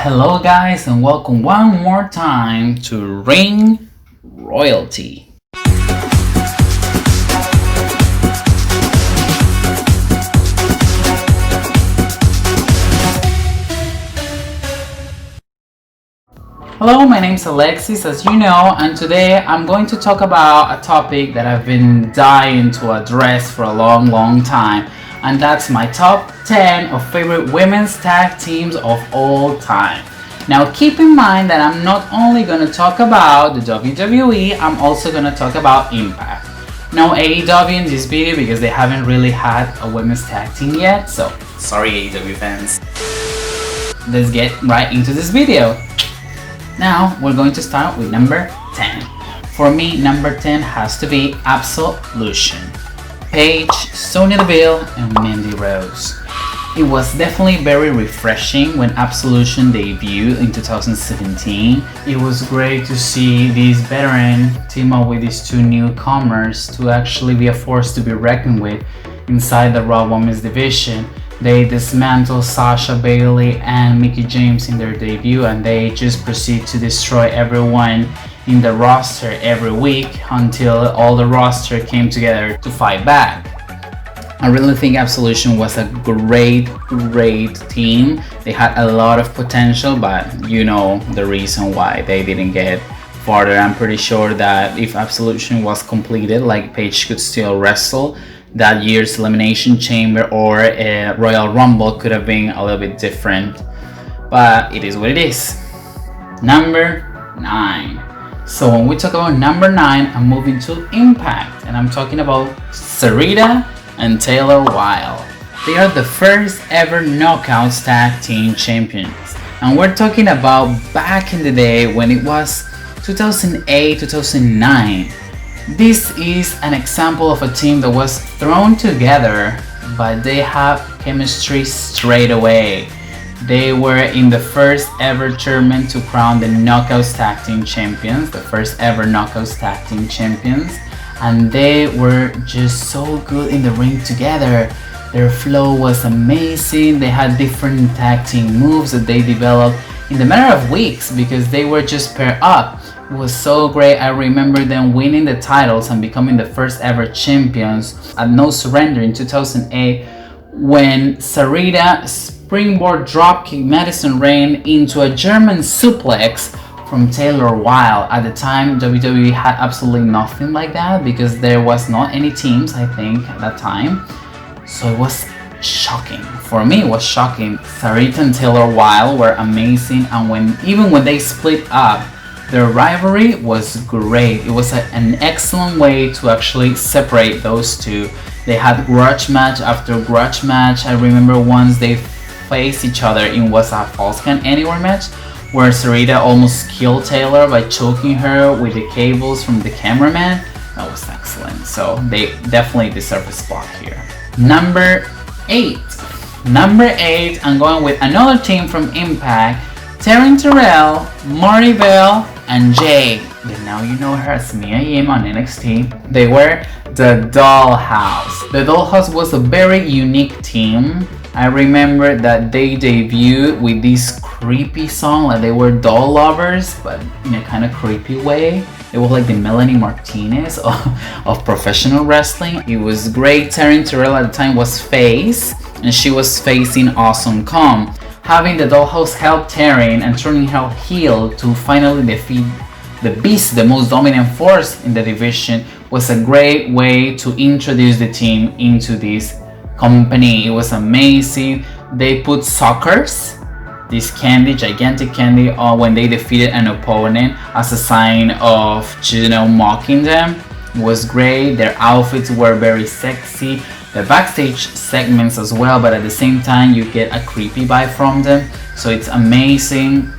Hello guys and welcome one more time to Ring Royalty. Hello, my name is Alexis, as you know, and today I'm going to talk about a topic that I've been dying to address for a long time, and that's my top 10 of favorite women's tag teams of all time. Now keep in mind that I'm not only going to talk about the WWE, I'm also going to talk about Impact. No AEW in this video because they haven't really had a women's tag team yet, so sorry AEW fans. Let's get right into this video. Now we're going to start with number 10. For me, number 10 has to be Absolution. Paige, Sonya Deville, and Mandy Rose. It was definitely very refreshing when Absolution debuted in 2017. It was great to see these veteran team up with these two newcomers to actually be a force to be reckoned with inside the Raw Women's division. They dismantle Sasha, Bayley, and Mickie James in their debut, and they just proceed to destroy everyone in the roster every week until all the roster came together to fight back. I really think Absolution was a great team. They had a lot of potential, but you know the reason why they didn't get farther. I'm pretty sure that if Absolution was completed, like Paige could still wrestle, that year's Elimination Chamber or a Royal Rumble could have been a little bit different, but it is what it is. Number 9. So when we talk about number 9, I'm moving to Impact, and I'm talking about Sarita and Taylor Wilde. They are the first ever Knockouts Tag Team Champions, and we're talking about back in the day when it was 2008-2009. This is an example of a team that was thrown together, but they have chemistry straight away. They were in the first ever tournament to crown the Knockouts Tag Team Champions, the first ever Knockouts Tag Team Champions, and they were just so good in the ring together. Their flow was amazing. They had different tag team moves that they developed in the matter of weeks because they were just paired up. It was so great. I remember them winning the titles and becoming the first ever champions at No Surrender in 2008 when Sarita springboard dropkick Madison Rayne into a German suplex from Taylor Wilde. At the time, WWE had absolutely nothing like that because there was not any teams, I think, at that time. So it was shocking. For me, it was shocking. Sarita and Taylor Wilde were amazing, and even when they split up, their rivalry was great. It was an excellent way to actually separate those two. They had grudge match after grudge match. I remember once they faced each other in was a Falls Count Anywhere match where Sarita almost killed Taylor by choking her with the cables from the cameraman. That was excellent. So they definitely deserve a spot here. Number 8. Number 8, I'm going with another team from Impact. Taryn Terrell, Marty Bell, and Jay. And now you know her as Mia Yim on NXT. They were the Dollhouse. The Dollhouse was a very unique team. I remember that they debuted with this creepy song, like they were doll lovers, but in a kind of creepy way. It was like the Melanie Martinez of professional wrestling. It was great. Taryn Terrell at the time was face, and she was facing Awesome Kong. Having the Dollhouse help Taryn and turning her heel to finally defeat the Beast, the most dominant force in the division, was a great way to introduce the team into this company. It was amazing. They put suckers, this candy, gigantic candy, when they defeated an opponent as a sign of, mocking them. It was great. Their outfits were very sexy. The backstage segments as well, but at the same time you get a creepy vibe from them, so it's amazing.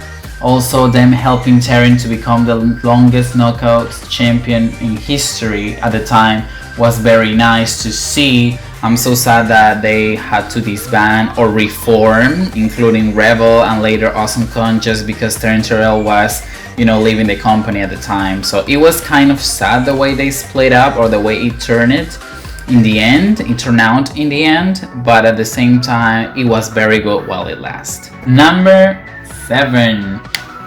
Also, them helping Taryn to become the longest Knockouts champion in history at the time was very nice to see. I'm so sad that they had to disband or reform, including Rebel and later Awesome Con, just because Taryn Terrell was, leaving the company at the time. So it was kind of sad the way they split up or the way it turned out in the end, but at the same time, it was very good while it lasted. Number 7. And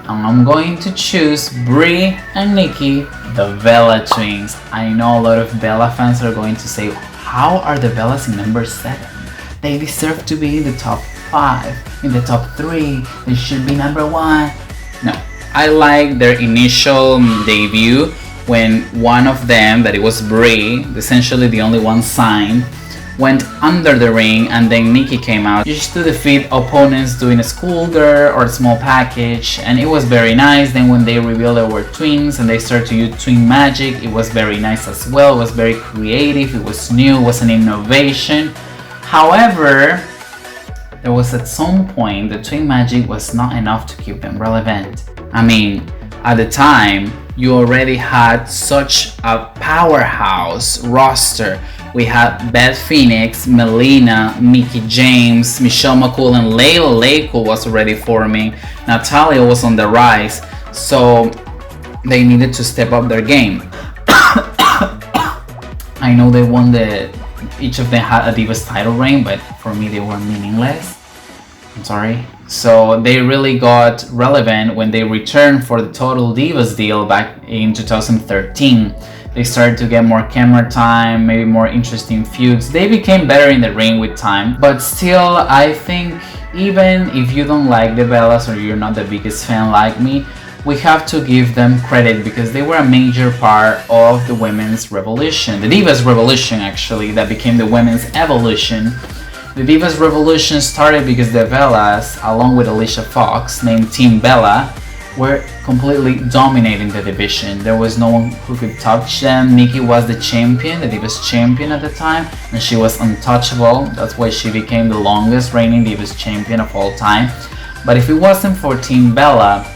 I'm going to choose Brie and Nikki, the Bella twins. I know a lot of Bella fans are going to say, how are the Bellas in number 7? They deserve to be in the top 5, in the top 3. They should be number 1. No, I like their initial debut when one of them, that it was Brie, essentially the only one signed, went under the ring, and then Nikki came out just to defeat opponents doing a schoolgirl or a small package, and it was very nice. Then when they revealed they were twins and they started to use twin magic, it was very nice as well. It was very creative, it was new, it was an innovation. However, there was at some point the twin magic was not enough to keep them relevant. I mean, at the time, you already had such a powerhouse roster. We had Beth Phoenix, Melina, Mickie James, Michelle McCool, and Layla Laycool was already forming. Natalia was on the rise, so they needed to step up their game. I know they won each of them had a Divas title reign, but for me they were meaningless. I'm sorry. So they really got relevant when they returned for the Total Divas deal back in 2013. They started to get more camera time, maybe more interesting feuds. They became better in the ring with time, but still, I think even if you don't like the Bellas or you're not the biggest fan like me, we have to give them credit because they were a major part of the women's revolution. The Divas revolution, actually, that became the women's evolution. The Divas revolution started because the Bellas, along with Alicia Fox, named Team Bella, were completely dominating the division. There was no one who could touch them. Nikki was the champion, the Divas champion at the time, and she was untouchable. That's why she became the longest reigning Divas champion of all time. But if it wasn't for Team Bella,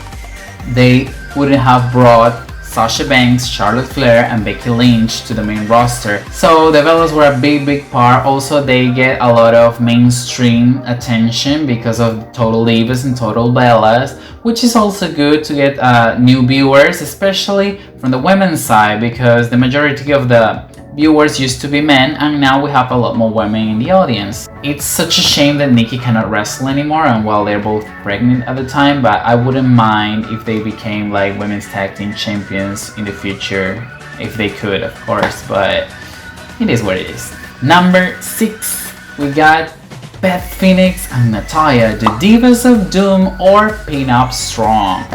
they wouldn't have brought Sasha Banks, Charlotte Flair, and Becky Lynch to the main roster. So the Bellas were a big part. Also, they get a lot of mainstream attention because of Total Divas and Total Bellas, which is also good to get new viewers, especially from the women's side, because the majority of the viewers used to be men, and now we have a lot more women in the audience. It's such a shame that Nikki cannot wrestle anymore, and well, they're both pregnant at the time, but I wouldn't mind if they became like women's tag team champions in the future, if they could, of course, but it is what it is. Number 6, we got Beth Phoenix and Natalya, the Divas of Doom, or Pinup Strong.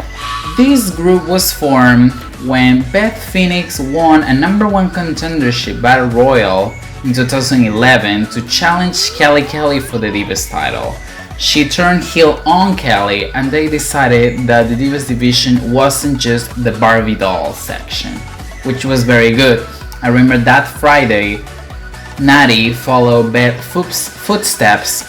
This group was formed when Beth Phoenix won a number 1 contendership battle royal in 2011 to challenge Kelly for the Divas title. She turned heel on Kelly, and they decided that the Divas division wasn't just the Barbie doll section, which was very good. I remember that Friday, Natty followed Beth's footsteps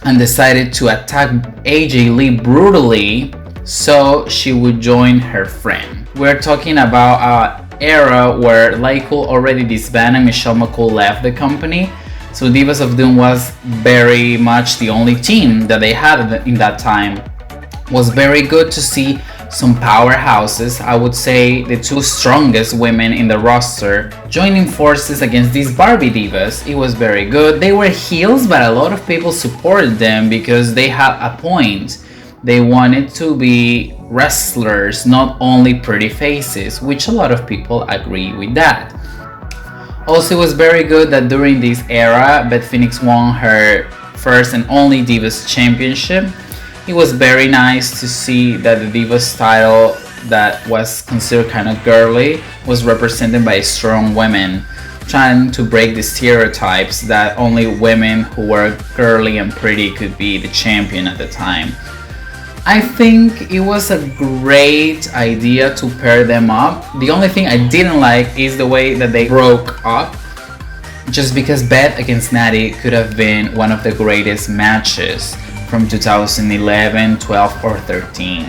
and decided to attack AJ Lee brutally so she would join her friend. We're talking about an era where Laycool already disbanded and Michelle McCool left the company. So Divas of Doom was very much the only team that they had in that time. It was very good to see some powerhouses, I would say the 2 strongest women in the roster, joining forces against these Barbie Divas. It was very good. They were heels, but a lot of people supported them because they had a point. They wanted to be wrestlers, not only pretty faces, which a lot of people agree with that. Also, it was very good that during this era, Beth Phoenix won her first and only Divas Championship. It was very nice to see that the Divas title that was considered kind of girly was represented by strong women, trying to break the stereotypes that only women who were girly and pretty could be the champion at the time. I think it was a great idea to pair them up. The only thing I didn't like is the way that they broke up, just because Beth against Natty could have been one of the greatest matches from 2011, 12, or 13.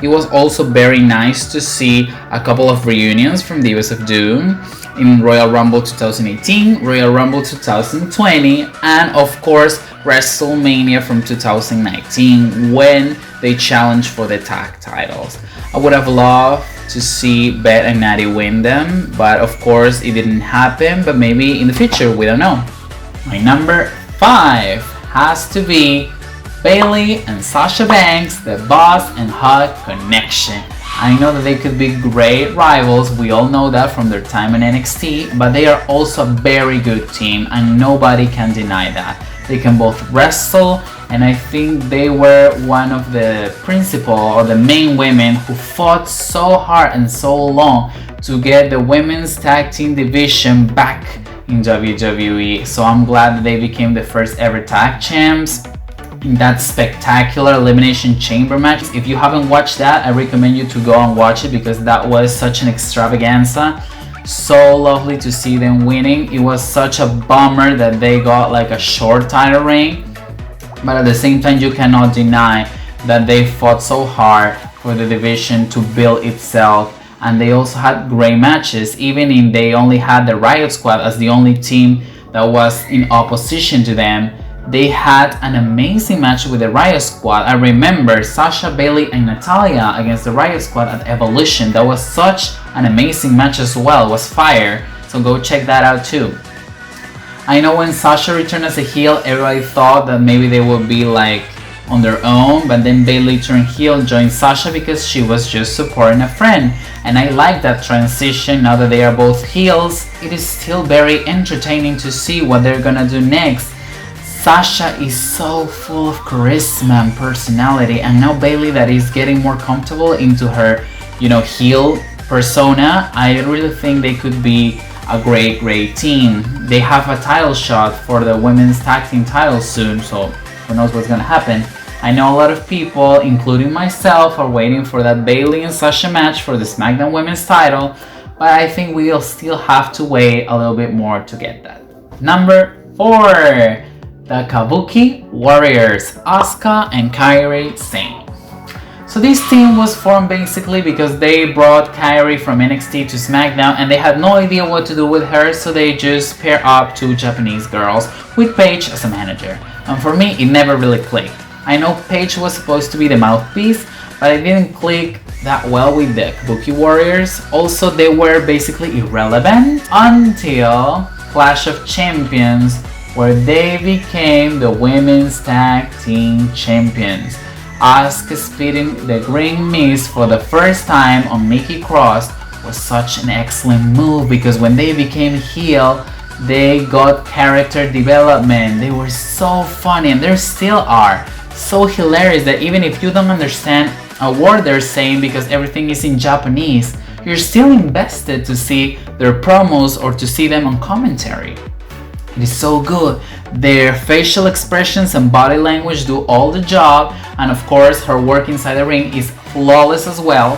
It was also very nice to see a couple of reunions from Divas of Doom in Royal Rumble 2018, Royal Rumble 2020, and of course WrestleMania from 2019 when they challenged for the tag titles. I would have loved to see Beth and Natty win them, but of course it didn't happen, but maybe in the future, we don't know. My number 5 has to be Bayley and Sasha Banks, the Boss and Hug Connection. I know that they could be great rivals, we all know that from their time in NXT, but they are also a very good team and nobody can deny that. They can both wrestle, and I think they were one of the principal or the main women who fought so hard and so long to get the women's tag team division back in WWE. So I'm glad that they became the first ever tag champs in that spectacular Elimination Chamber match. If you haven't watched that, I recommend you to go and watch it because that was such an extravaganza. So lovely to see them winning. It was such a bummer that they got like a short title reign, but at the same time you cannot deny that they fought so hard for the division to build itself, and they also had great matches. Even if they only had the Riot Squad as the only team that was in opposition to them, they had an amazing match with the Riot Squad. I remember Sasha, Bayley and Natalya against the Riot Squad at Evolution. That was such an amazing match as well. It was fire, so go check that out too. I know when Sasha returned as a heel, everybody thought that maybe they would be like on their own, but then Bayley turned heel, joined Sasha because she was just supporting a friend, and I like that transition. Now that they are both heels, it is still very entertaining to see what they're gonna do next. Sasha is so full of charisma and personality, and now Bayley that is getting more comfortable into her, heel persona. I really think they could be a great team. They have a title shot for the women's tag team title soon, so who knows what's gonna happen. I know a lot of people, including myself, are waiting for that Bayley and Sasha match for the SmackDown women's title, but I think we'll still have to wait a little bit more to get that. Number 4. The Kabuki Warriors, Asuka and Kairi Sane. So this team was formed basically because they brought Kairi from NXT to SmackDown and they had no idea what to do with her, so they just paired up two Japanese girls with Paige as a manager. And for me, it never really clicked. I know Paige was supposed to be the mouthpiece, but it didn't click that well with the Kabuki Warriors. Also, they were basically irrelevant until Clash of Champions, where they became the women's tag team champions. Asuka spitting the green mist for the first time on Nikki Cross was such an excellent move because when they became heel, they got character development. They were so funny and they still are. So hilarious that even if you don't understand a word they're saying because everything is in Japanese, you're still invested to see their promos or to see them on commentary. It is so good. Their facial expressions and body language do all the job, and of course her work inside the ring is flawless as well.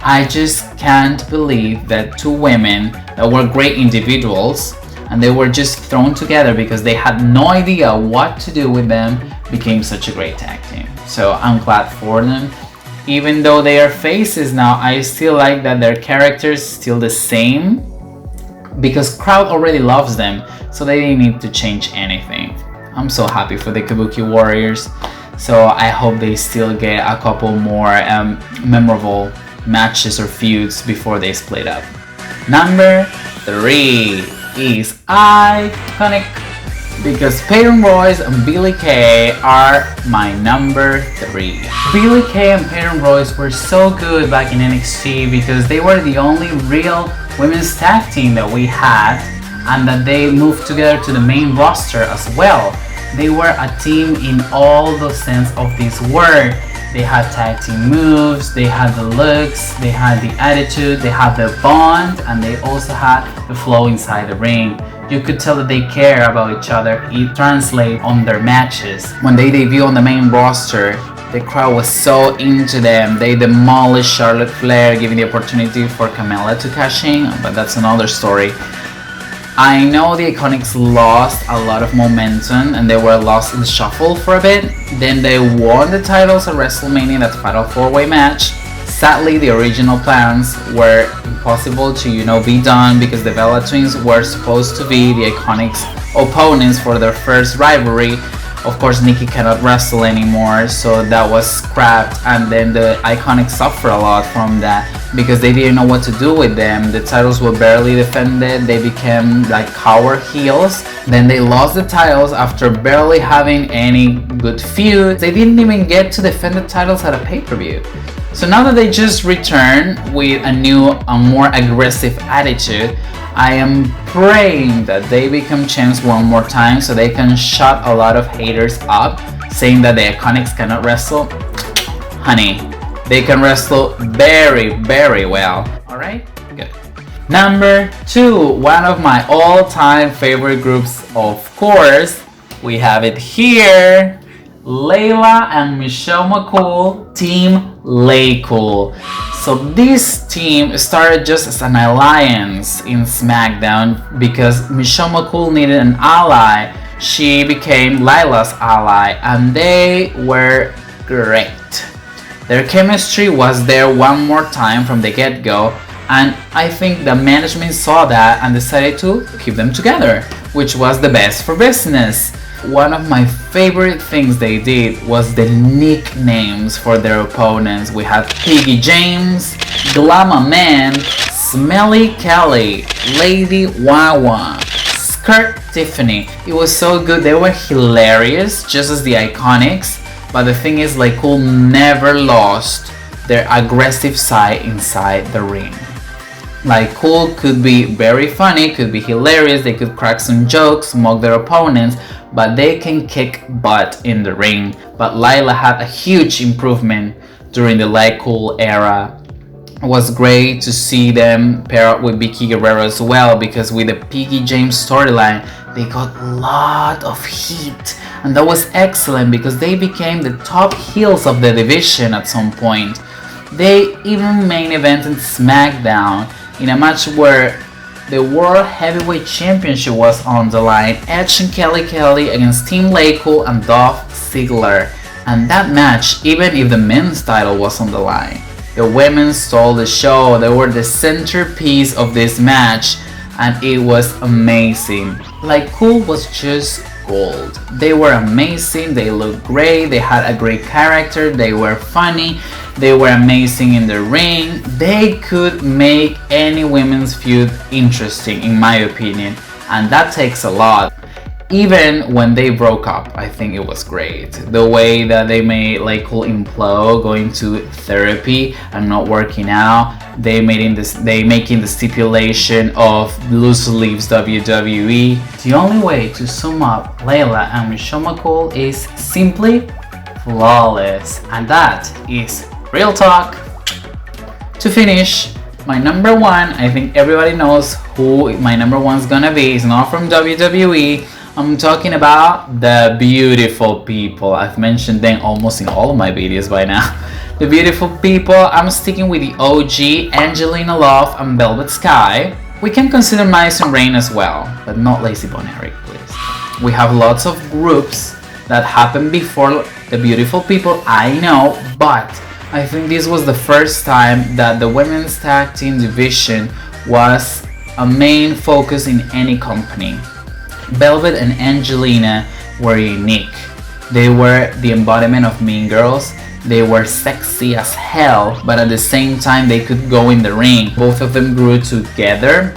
I just can't believe that two women that were great individuals and they were just thrown together because they had no idea what to do with them became such a great tag team. So I'm glad for them. Even though they are faces now, I still like that their characters still the same, because crowd already loves them, so they didn't need to change anything. I'm so happy for the Kabuki Warriors, so I hope they still get a couple more memorable matches or feuds before they split up. Number 3 is iconic, because Peyton Royce and Billie Kay are my number 3. Billie Kay and Peyton Royce were so good back in NXT because they were the only real women's tag team that we had, and that they moved together to the main roster as well. They were a team in all the sense of this word. They had tag team moves, they had the looks, they had the attitude, they had the bond, and they also had the flow inside the ring. You could tell that they care about each other. It translates on their matches. When they debut on the main roster, the crowd was so into them. They demolished Charlotte Flair, giving the opportunity for Carmella to cash in, but that's another story. I know the Iconics lost a lot of momentum and they were lost in the shuffle for a bit. Then they won the titles at WrestleMania, that Fatal 4-Way match. Sadly, the original plans were impossible to, be done because the Bella Twins were supposed to be the Iconics opponents for their first rivalry. Of course, Nikki cannot wrestle anymore, so that was scrapped, and then the Iconics suffer a lot from that because they didn't know what to do with them. The titles were barely defended. They became like coward heels. Then they lost the titles after barely having any good feuds. They didn't even get to defend the titles at a pay-per-view. So now that they just returned with a more aggressive attitude, I am praying that they become champs one more time so they can shut a lot of haters up saying that the Iconics cannot wrestle. Honey, they can wrestle very, very well. Alright? Good. Number 2, one of my all-time favorite groups, of course. We have it here. Layla and Michelle McCool, Team Laycool. So this team started just as an alliance in SmackDown because Michelle McCool needed an ally. She became Layla's ally and they were great. Their chemistry was there one more time from the get-go, and I think the management saw that and decided to keep them together, which was the best for business. One of my favorite things they did was the nicknames for their opponents. We had Piggy James, Glamour Man, Smelly Kelly, Lady Wawa, Skirt Tiffany. It was so good. They were hilarious, just as the Iconics. But the thing is, Laycool never lost their aggressive side inside the ring. Laycool could be very funny, could be hilarious, they could crack some jokes, mock their opponents, but they can kick butt in the ring. But Layla had a huge improvement during the Laycool era. It was great to see them pair up with Vicky Guerrero as well, because with the Piggy James storyline, they got a lot of heat. And that was excellent because they became the top heels of the division at some point. They even main evented SmackDown in a match where the World Heavyweight Championship was on the line. Edge and Kelly Kelly against Team Laycool and Dolph Ziggler. And that match, even if the men's title was on the line, the women stole the show. They were the centerpiece of this match and it was amazing. Laycool was just gold. They were amazing, they looked great, they had a great character, they were funny, they were amazing in the ring. They could make any women's feud interesting, in my opinion, and that takes a lot. Even when they broke up, I think it was great. The way that they made Laycool implode, going to therapy and not working out. They making the stipulation of loose leaves WWE. The only way to sum up Layla and Michelle McCool is simply flawless, and that is real talk. To finish, my number 1, I think everybody knows who my number 1 is gonna be. It's not from WWE. I'm talking about the beautiful people. I've mentioned them almost in all of my videos by now. The beautiful people, I'm sticking with the OG, Angelina Love and Velvet Sky. We can consider Madison Rayne as well, but not Lacey Von Erich, please. We have lots of groups that happened before the beautiful people, I know, but I think this was the first time that the women's tag team division was a main focus in any company. Velvet and Angelina were unique. They were the embodiment of Mean Girls. They were sexy as hell, but at the same time they could go in the ring. Both of them grew together.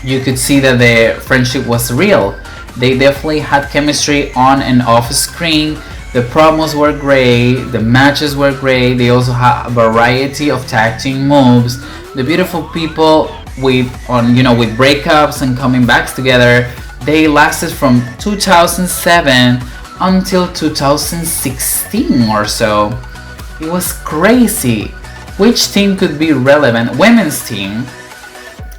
You could see that their friendship was real. They definitely had chemistry on and off screen. The promos were great, the matches were great. They also had a variety of tag team moves. The beautiful people with breakups and coming back together. They lasted from 2007 until 2016 or so. It was crazy. Which team could be relevant? Women's team.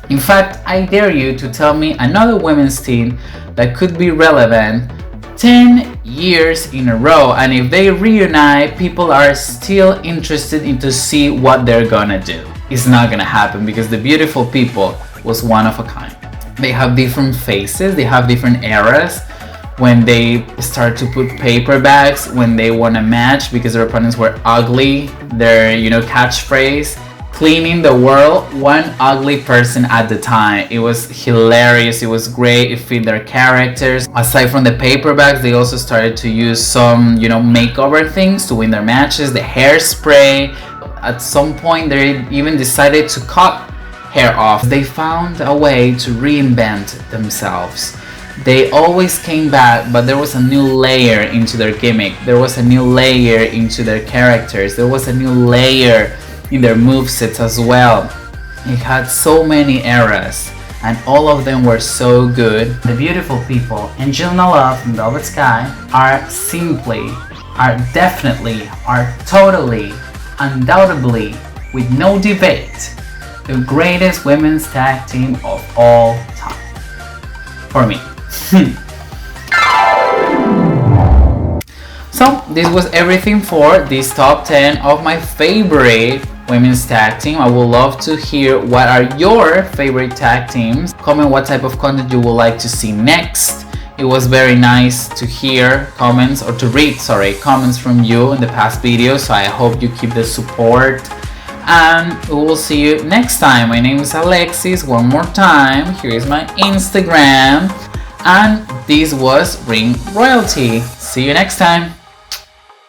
In fact, I dare you to tell me another women's team that could be relevant 10 years in a row, and if they reunite, people are still interested in to see what they're gonna do. It's not gonna happen because the beautiful people was one of a kind. They have different faces, they have different eras. When they start to put paper bags when they won a match because their opponents were ugly, their catchphrase, cleaning the world one ugly person at the time. It was hilarious, it was great, it fit their characters. Aside from the paper bags, they also started to use some makeover things to win their matches. The hairspray, At some point, they even decided to cut hair off. They found a way to reinvent themselves. They always came back, but there was a new layer into their gimmick. There was a new layer into their characters. There was a new layer in their movesets as well. It had so many eras, and all of them were so good. The beautiful people, Angelina Love and Velvet Sky, are definitely, totally, undoubtedly, with no debate, the greatest women's tag team of all time. For me. So this was everything for this top 10 of my favorite women's tag team. I would love to hear what are your favorite tag teams. Comment what type of content you would like to see next. It was very nice to hear comments, or to read, comments from you in the past videos. So I hope you keep the support, and we will see you next time. My name is Alexis. One more time, here is my Instagram, and this was Ring Royalty. See you next time.